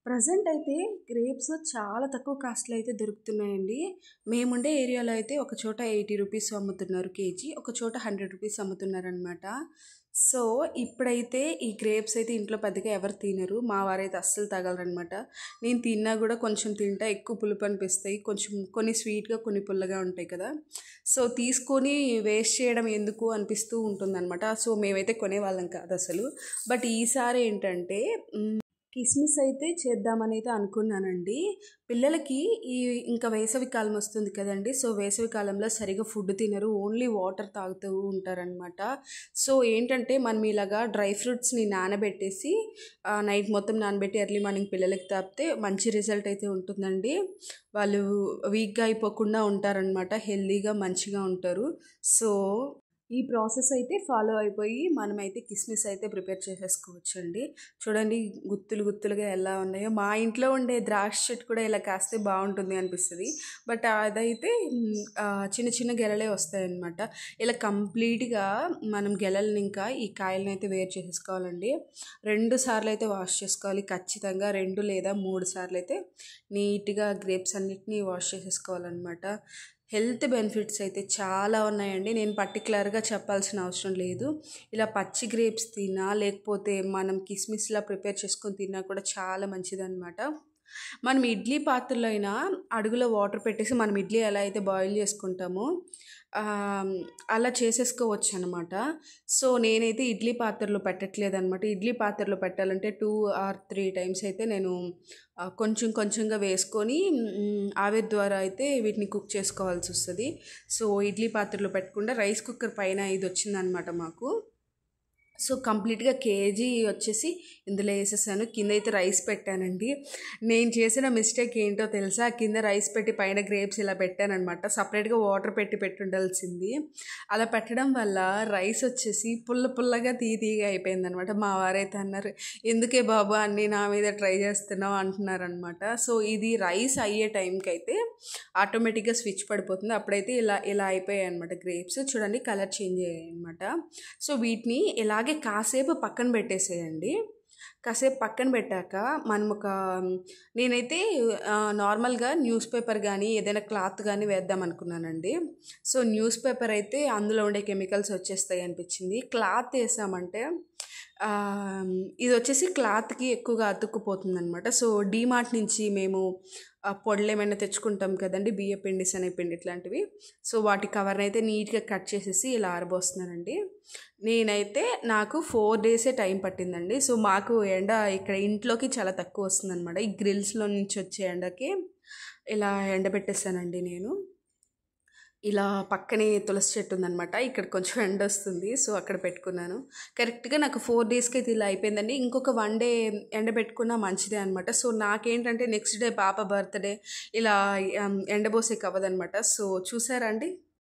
Present అయితే grapes చాలా తక్కువ కాస్ట్‌లో అయితే దొరుకుతున్నాయండి. మేముండే ఏరియాలో అయితే ఒక చోట రూ. 80 అమ్ముతున్నారు కేజీ. ఒక చోట రూ. 100 అమ్ముతున్నారనమాట. సో, ఇప్పుడైతే ఈ గ్రేప్స్ అయితే ఇంట్లో పెద్దగా ఎవరు తినరు. మా వారైతే అస్సలు తాగలరనమాట. నేను తిన్నా గూడా కొంచెం తింటా. ఎక్కువ పులుపు అనిపిస్తాయి. కొంచెం కొన్ని స్వీట్‌గా, కొన్ని పుల్లగా ఉంటాయి కదా! సో, తీసుకొని వేస్ట్ చేయడం ఎందుకు అనిపిస్తూ ఉంటుందనమాట. సో, మేమైతే కొనేవాళ్ళం కాదసలు. బట్ ఈసారి ఏంటంటే కిస్మిస్ అయితే చేద్దామనైతే అనుకున్నానండి. పిల్లలకి ఈ ఇంకా వేసవి కాలం వస్తుంది కదండీ! సో, వేసవి కాలంలో సరిగ్గా ఫుడ్ తినరు. ఓన్లీ వాటర్ తాగుతూ ఉంటారనమాట. సో, ఏంటంటే మనం ఇలాగా డ్రై ఫ్రూట్స్‌ని నానబెట్టేసి నైట్ మొత్తం నానబెట్టి ఎర్లీ మార్నింగ్ పిల్లలకి తాపితే మంచి రిజల్ట్ అయితే ఉంటుందండి. వాళ్ళు వీక్‌గా అయిపోకుండా ఉంటారనమాట. హెల్తీగా మంచిగా ఉంటారు. సో, ఈ ప్రాసెస్ అయితే ఫాలో అయిపోయి మనమైతే కిస్మిస్ అయితే ప్రిపేర్ చేసేసుకోవచ్చండి. చూడండి గుత్తులు గుత్తులుగా ఎలా ఉన్నాయో. మా ఇంట్లో ఉండే ద్రాక్ష చెట్టు కూడా ఇలా కాస్తే బాగుంటుంది అనిపిస్తుంది. బట్ అదైతే చిన్న చిన్న గెలలే వస్తాయన్నమాట. ఇలా కంప్లీట్గా మనం గెలల్ని ఇంకా ఈ కాయలను అయితే వేరు చేసేసుకోవాలండి. 2 సార్లు అయితే వాష్ చేసుకోవాలి ఖచ్చితంగా. 2 లేదా 3 సార్లు అయితే నీట్గా గ్రేప్స్ అన్నిటినీ వాష్ చేసేసుకోవాలన్నమాట. హెల్త్ బెనిఫిట్స్ అయితే చాలా ఉన్నాయండి. నేను పర్టికులర్గా చెప్పాల్సిన అవసరం లేదు. ఇలా పచ్చి గ్రేప్స్ తిన్నా లేకపోతే మనం కిస్మిస్లా ప్రిపేర్ చేసుకొని తిన్నా కూడా చాలా మంచిదన్నమాట. మనం ఇడ్లీ పాత్రలో అయినా అడుగులో వాటర్ పెట్టేసి మనం ఇడ్లీ ఎలా అయితే బాయిల్ చేసుకుంటామో అలా చేసేసుకోవచ్చు అనమాట. సో, నేనైతే ఇడ్లీ పాత్రలో పెట్టట్లేదనమాట. ఇడ్లీ పాత్రలో పెట్టాలంటే 2 ఆర్ 3 టైమ్స్ అయితే నేను కొంచెం కొంచెంగా వేసుకొని ఆవిరి ద్వారా అయితే వీటిని కుక్ చేసుకోవాల్సి వస్తుంది. సో, ఇడ్లీ పాత్రలో పెట్టకుండా రైస్ కుక్కర్ పైన ఇది వచ్చిందనమాట మాకు. సో, కంప్లీట్‌గా కేజీ వచ్చేసి ఇందులో వేసేసాను. కింద అయితే రైస్ పెట్టానండి. నేను చేసిన మిస్టేక్ ఏంటో తెలుసా? కింద రైస్ పెట్టి పైన గ్రేప్స్ ఇలా పెట్టాననమాట. సపరేట్‌గా వాటర్ పెట్టుండాల్సింది. అలా పెట్టడం వల్ల రైస్ వచ్చేసి పుల్లగా తీయగా అయిపోయిందనమాట. మా వారైతే అన్నారు, "ఎందుకే బాబు అన్నీ నా మీద ట్రై చేస్తున్నావు" అంటున్నారనమాట. సో, ఇది రైస్ అయ్యే టైంకి అయితే ఆటోమేటిక్గా స్విచ్ పడిపోతుంది. అప్పుడైతే ఇలా ఇలా అయిపోయాయి అనమాట గ్రేప్స్. చూడండి కలర్ చేంజ్ అయ్యాయి అనమాట. సో, వీటిని ఇలాగే కాసేపు పక్కన పెట్టేసేయండి. కాసేపు పక్కన పెట్టాక మనం నేనైతే నార్మల్గా న్యూస్ పేపర్ కానీ ఏదైనా క్లాత్ కానీ వేద్దాం అనుకున్నానండి. సో, న్యూస్ పేపర్ అయితే అందులో ఉండే కెమికల్స్ వచ్చేస్తాయి అనిపించింది. క్లాత్ వేసామంటే ఇది వచ్చేసి క్లాత్కి ఎక్కువగా అతుక్కుపోతుంది అనమాట. సో, డీమార్ట్ నుంచి మేము పొడులు ఏమైనా తెచ్చుకుంటాం కదండి, బియ్యపిండి శనగపిండి ఇట్లాంటివి. సో, వాటి కవర్ని అయితే నీట్గా కట్ చేసేసి ఇలా ఆరబోస్తున్నానండి. నేనైతే నాకు 4 డేసే టైం పట్టిందండి. సో, మాకు ఎండ ఇక్కడ ఇంట్లోకి చాలా తక్కువ వస్తుందన్నమాట. ఈ గ్రిల్స్లో నుంచి వచ్చే ఎండకి ఇలా ఎండబెట్టేసానండి నేను. ఇలా పక్కనే తులసి చెట్టు ఉందనమాట. ఇక్కడ కొంచెం ఎండ వస్తుంది. సో, అక్కడ పెట్టుకున్నాను. కరెక్ట్గా నాకు 4 డేస్కి అయితే ఇలా అయిపోయిందండి. ఇంకొక 1 డే ఎండబెట్టుకున్నా మంచిదే అనమాట. సో, నాకేంటంటే నెక్స్ట్ డే పాప బర్త్డే ఇలా ఎండబోసేకి అవ్వదనమాట. సో, చూసారా అండి